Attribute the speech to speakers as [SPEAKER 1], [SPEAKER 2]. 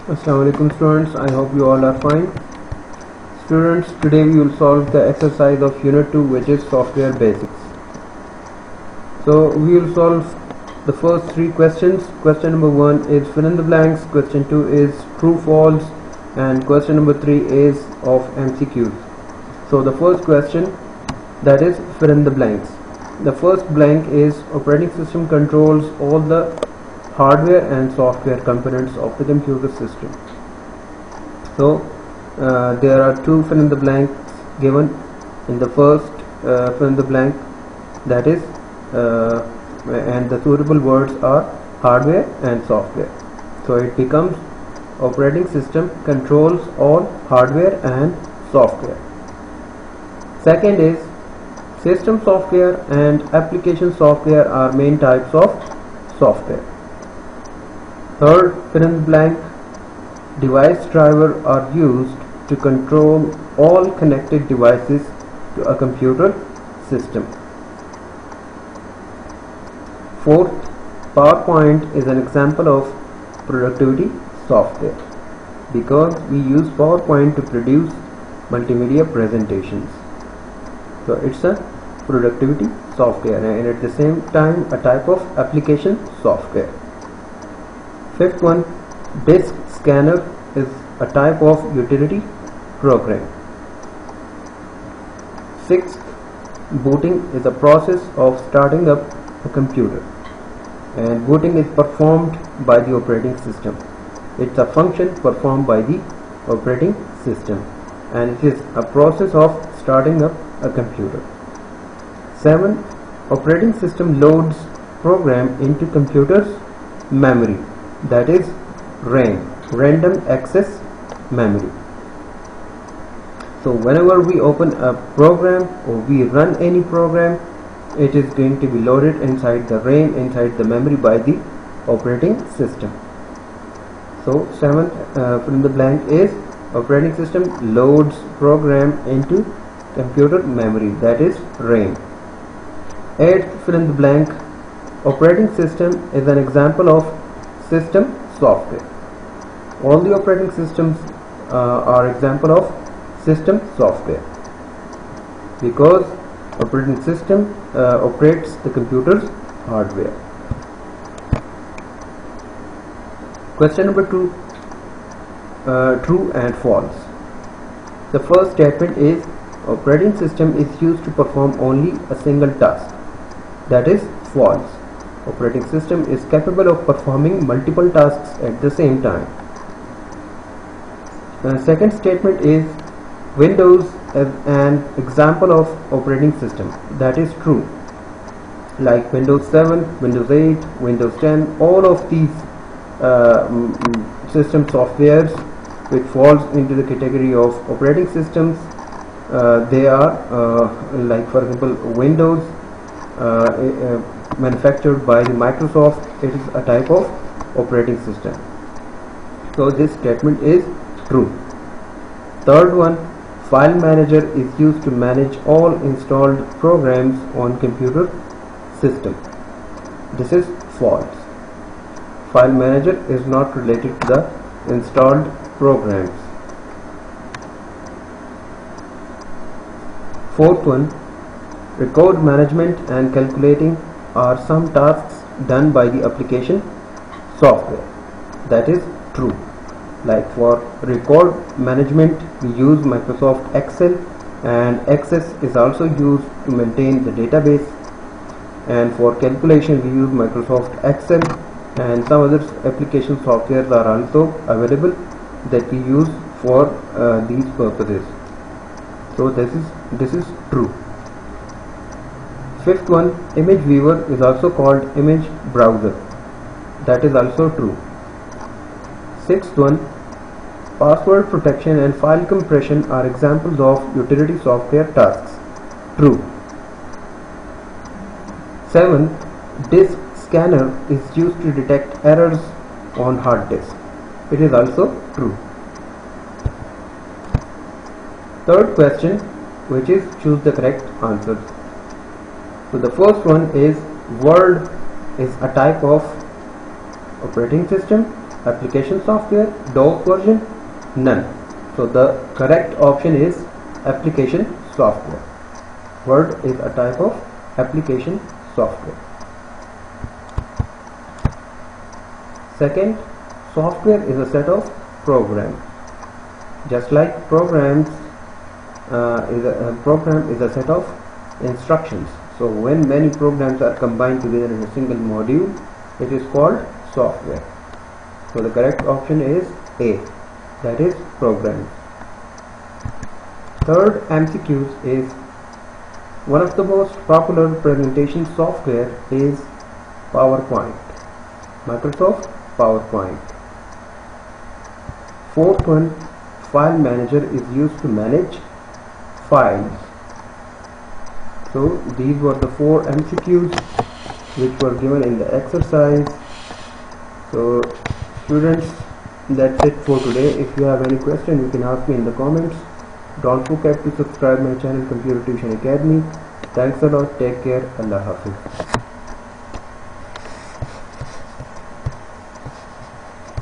[SPEAKER 1] Assalamualaikum students, I hope you all are fine. Students, today we will solve the exercise of Unit 2, which is Software Basics. So we will solve the first three questions. Question number 1 is fill in the blanks, question 2 is true false, and question number 3 is of MCQs. So the first question, that is fill in the blanks. The first blank is operating system controls all the hardware and software components of the computer system. So there are two fill in the blanks given in the first fill in the blank, that is and the suitable words are hardware and software. So it becomes operating system controls all hardware and software. Second is system software and application software are main types of software. Third fill in the blank, device driver are used to control all connected devices to a computer system. Fourth, PowerPoint is an example of productivity software because we use PowerPoint to produce multimedia presentations. So it's a productivity software and at the same time a type of application software. Fifth one, disk scanner is a type of utility program. Sixth, booting is a process of starting up a computer, and booting is performed by the operating system. It's a function performed by the operating system and it is a process of starting up a computer. 7. Operating system loads program into computer's memory, that is RAM, random access memory. So whenever we open a program or we run any program, it is going to be loaded inside the RAM, inside the memory by the operating system. So 7 fill in the blank is operating system loads program into computer memory, that is RAM. 8 fill in the blank, operating system is an example of system software. All the operating systems are example of system software because operating system operates the computer's hardware. Question number 2, true and false. The first statement is operating system is used to perform only a single task, that is false. Operating system is capable of performing multiple tasks at the same time. Second statement is Windows is an example of operating system, that is true. Like Windows 7, Windows 8, Windows 10, all of these system softwares which falls into the category of operating systems, they are like for example Windows manufactured by the Microsoft, it is a type of operating system. So this statement is true. Third one, file manager is used to manage all installed programs on computer system. This is false. File manager is not related to the installed programs. Fourth one, record management and calculating are some tasks done by the application software, that is true. Like for record management we use Microsoft Excel, and Access is also used to maintain the database, and for calculation we use Microsoft Excel, and some other application softwares are also available that we use for these purposes. So this is true. Fifth one, image viewer is also called image browser, that is also true. Sixth one, password protection and file compression are examples of utility software tasks, true. 7. Disk scanner is used to detect errors on hard disk, it is also true. Third question, which is choose the correct answers. So the first one is Word is a type of operating system, application software, DOS version, none. So the correct option is application software. Word is a type of application software. Second, software is a set of programs. Just like program is a set of instructions. So when many programs are combined together in a single module, it is called software. So the correct option is A, that is programs. Third, MCQs is one of the most popular presentation software is PowerPoint, Microsoft PowerPoint. Fourth one, file manager is used to manage files. So these were the 4 MCQs which were given in the exercise. So students, that's it for today. If you have any question, you can ask me in the comments. Don't forget to subscribe my channel Computer Tuition Academy. Thanks a lot. Take care. Allah Hafiz.